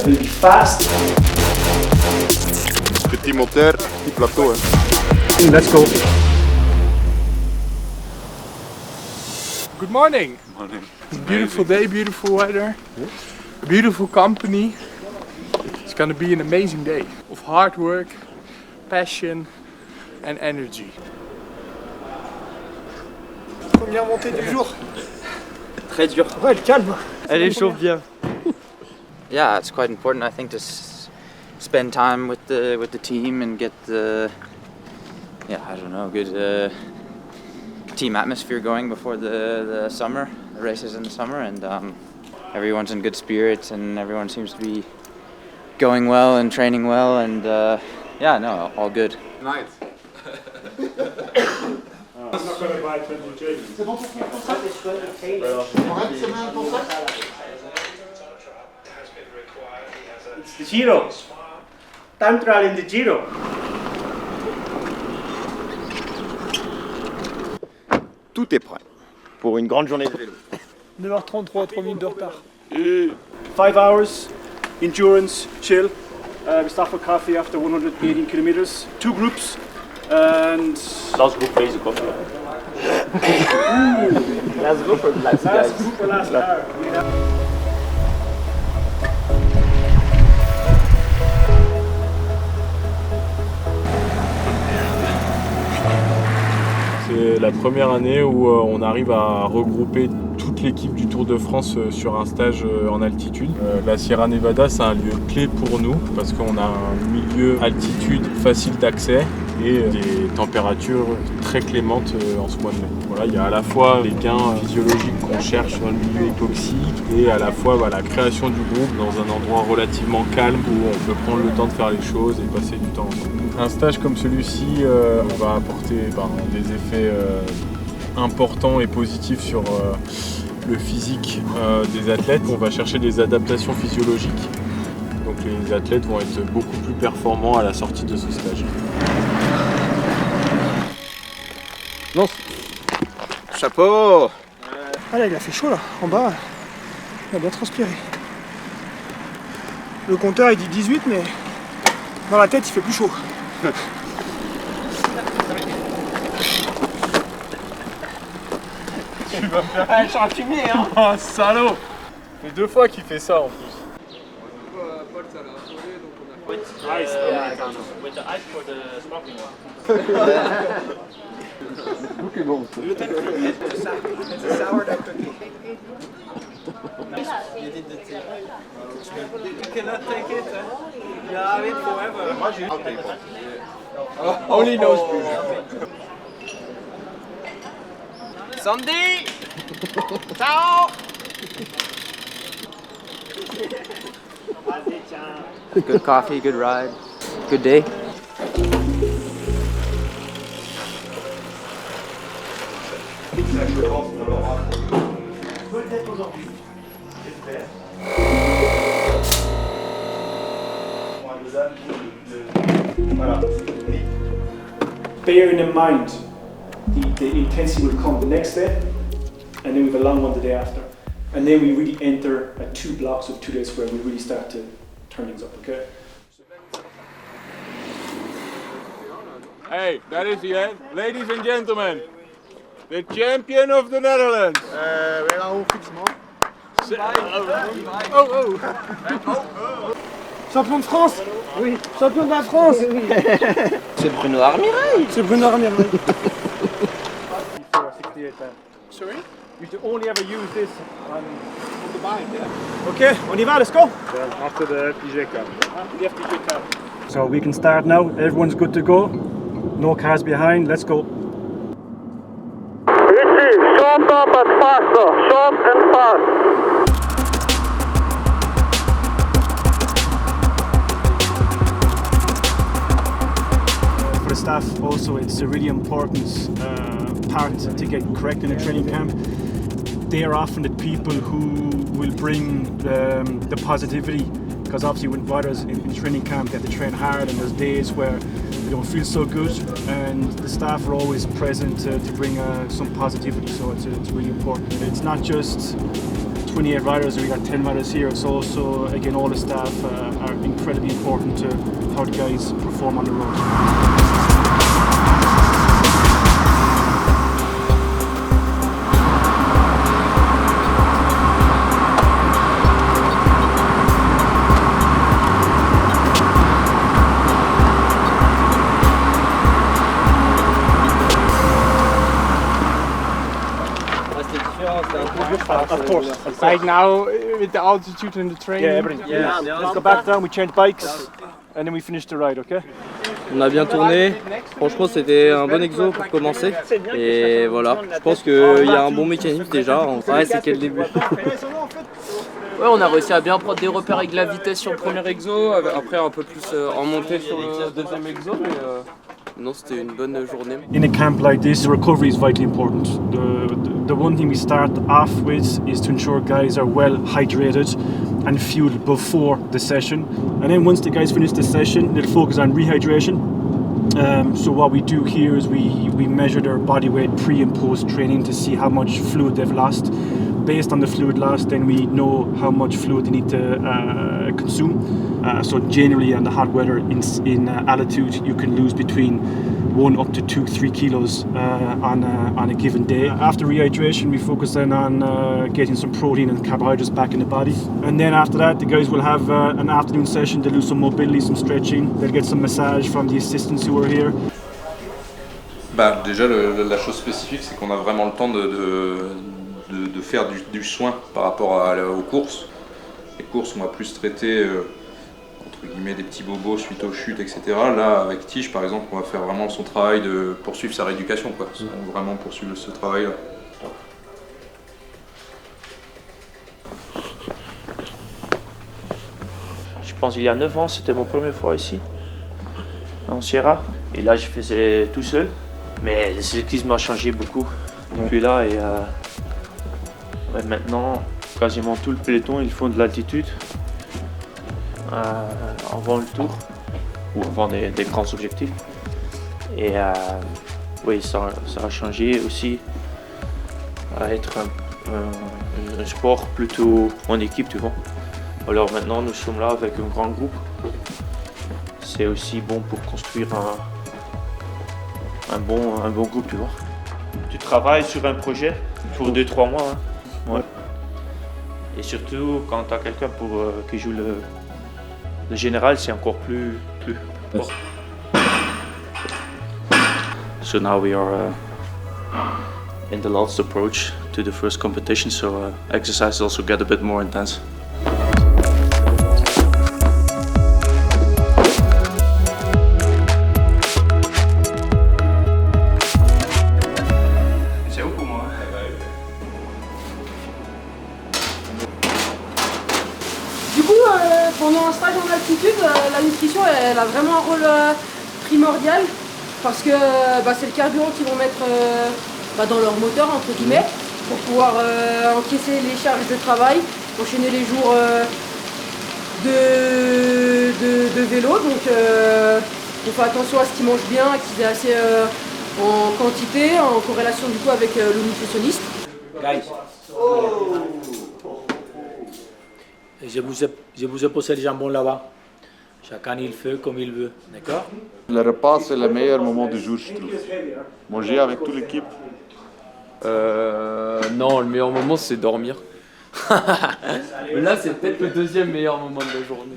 will be fast. Petit moteur, petit plateau. Let's go. Good morning. Morning. Beautiful day, beautiful weather, beautiful company. It's gonna be an amazing day of hard work, passion and energy. Première montée du jour. Très dur. Ouais, le calme. Elle échauffe bien. Yeah, it's quite important, I think, to spend time with the team and get the good team atmosphere going before the summer, the races in the summer, and everyone's in good spirits and everyone seems to be going well and training well, and all good. Nice. It's the Giro. Time trial in the Giro. Tout est prêt pour une grande journée de vélo. 9h33, 3 minutes de retard. 5 hours, endurance, chill. We stop for coffee after 118 kilometers. 2 groups, and Last group plays a coffee. Last group or last last group for last hour. C'est la première année où on arrive à regrouper toute l'équipe du Tour de France sur un stage en altitude. La Sierra Nevada, c'est un lieu clé pour nous parce qu'on a un milieu altitude facile d'accès et des températures très clémentes en ce mois de mai. Voilà, il y a à la fois les gains physiologiques qu'on cherche dans le milieu hypoxique et à la fois la création du groupe dans un endroit relativement calme où on peut prendre le temps de faire les choses et passer du temps ensemble. Un stage comme celui-ci va apporter des effets importants et positifs sur le physique des athlètes. On va chercher des adaptations physiologiques. Donc les athlètes vont être beaucoup plus performants à la sortie de ce stage. Lance. Chapeau. Ah là, il a fait chaud là, en bas. Il a bien transpiré. Le compteur il dit 18, mais dans la tête il fait plus chaud. Tu vas faire un champignon, hein. Oh salaud. Ça fait 2 fois qu'il fait ça en plus. Ice, with the ice for the sparkling one. It's a sourdough cookie. You cannot take it. You have it forever. Moi j'ai eu Only knows Sandy! Ciao! Good coffee, good ride, good day. Peut-être aujourd'hui. J'espère. Voilà. Bearing in mind the intensity will come the next day, and then we have a long one the day after. And then we really enter 2 blocks of 2 days where we really start to turn things up, okay? Hey, that is the end. Ladies and gentlemen, the champion of the Netherlands. Champion de France. Oui. Champion de la France. Oui. C'est Bruno Armirail. C'est Bruno Armirail. Sorry? You should only ever use this on the bike, yeah? Okay, on y va, let's go! After the FDJ Cup. The FDJ Cup. So we can start now, everyone's good to go. No cars behind, let's go. Short up and faster, short and fast. For the staff also, it's a really important part to get correct in a training camp. They are often the people who will bring the positivity, because obviously when riders in training camp get to train hard and there's days where they don't feel so good, and the staff are always present to bring some positivity, so it's really important. It's not just 28 riders, we got 10 riders here. So also, again, all the staff are incredibly important to how the guys perform on the road. Of course. Like now with the altitude and the training. Yeah, everything. Yeah. Let's go back down, we change bikes, and then we finish the ride, okay? On a bien tourné, franchement c'était un bon exo pour commencer et voilà, je pense qu'il y a un bon mécanisme déjà, ouais c'est qu'est le début. Ouais, on a réussi à bien prendre des repères avec la vitesse sur le premier exo, après un peu plus en montée sur le deuxième exo, mais non c'était une bonne journée. In a camp like this, the recovery is vitally important. The one thing we start off with is to ensure guys are well hydrated and fueled before the session. And then once the guys finish the session, they'll focus on rehydration. So what we do here is we measure their body weight pre and post training to see how much fluid they've lost. Based on the fluid loss, then we know how much fluid they need to consume. So generally on the hot weather in altitude, you can lose between 1 up to 2-3 kilos on a given day. After rehydration, we focus then on getting some protein and carbohydrates back in the body. And then after that, the guys will have an afternoon session. They'll do some mobility, some stretching. They'll get some massage from the assistants who are here. Bah, déjà, la chose spécifique, c'est qu'on a vraiment le temps de faire du soin par rapport aux courses. Les courses, on va plus traiter entre guillemets des petits bobos suite aux chutes, etc. Là, avec Tige, par exemple, on va faire vraiment son travail de poursuivre sa rééducation, quoi. On va vraiment poursuivre ce travail-là. Je pense qu'il y a 9 ans, c'était mon première fois ici, en Sierra. Et là, je faisais tout seul. Mais le cyclisme a changé beaucoup depuis là. Et ouais, maintenant, quasiment tout le peloton, ils font de l'altitude avant le tour ou avant des grands objectifs. Et oui, ça a changé aussi à être un sport plutôt en équipe, tu vois. Alors maintenant, nous sommes là avec un grand groupe. C'est aussi bon pour construire un bon groupe, tu vois. Tu travailles sur un projet pour 2-3 mois. Hein. Ouais. Et surtout, quand tu as quelqu'un qui joue le général, c'est encore plus fort. So now we are in the last approach to the first competition, so exercises also get a bit more intense. Pendant un stage en altitude, la nutrition elle a vraiment un rôle primordial parce que c'est le carburant qu'ils vont mettre dans leur moteur entre guillemets pour pouvoir encaisser les charges de travail, enchaîner les jours de vélo. Donc on fait attention à ce qu'ils mangent bien, qu'ils aient assez en quantité, en corrélation du coup avec le nutritionniste. Guys. Je vous ai posé le jambon là-bas. Chacun il fait comme il veut, d'accord? Le repas, c'est le meilleur moment du jour, je trouve. Manger avec toute l'équipe. Non, le meilleur moment c'est dormir. Mais là c'est peut-être le deuxième meilleur moment de la journée.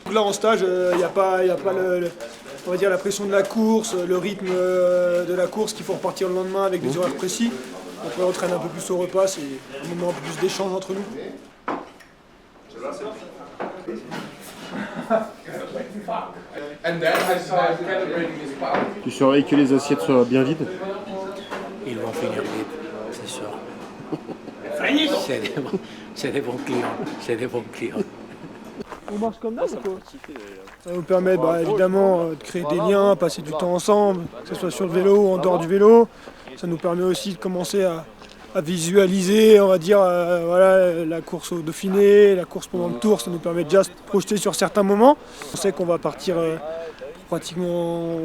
Donc là en stage, il n'y a pas on va dire la pression de la course, le rythme de la course qu'il faut repartir le lendemain avec des horaires précis. Donc on traîne un peu plus au repas, c'est un moment un peu plus d'échange entre nous. Tu surveilles que les assiettes soient bien vides? Ils vont finir vite, c'est sûr. C'est des bons clients. On marche comme ça, quoi. Ça nous permet évidemment de créer des liens, passer du temps ensemble, que ce soit sur le vélo ou en dehors du vélo. Ça nous permet aussi de commencer à visualiser, on va dire, la course au Dauphiné, la course pendant le Tour. Ça nous permet déjà de se projeter sur certains moments. On sait qu'on va partir pratiquement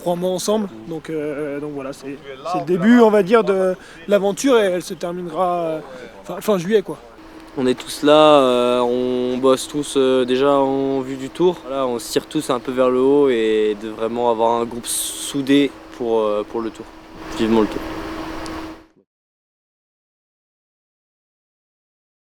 3 mois ensemble. Donc voilà, c'est le début, on va dire, de l'aventure et elle se terminera fin juillet, quoi. On est tous là, on bosse tous déjà en vue du tour. Voilà, on se tire tous un peu vers le haut et de vraiment avoir un groupe soudé pour le tour. Vivement le tour.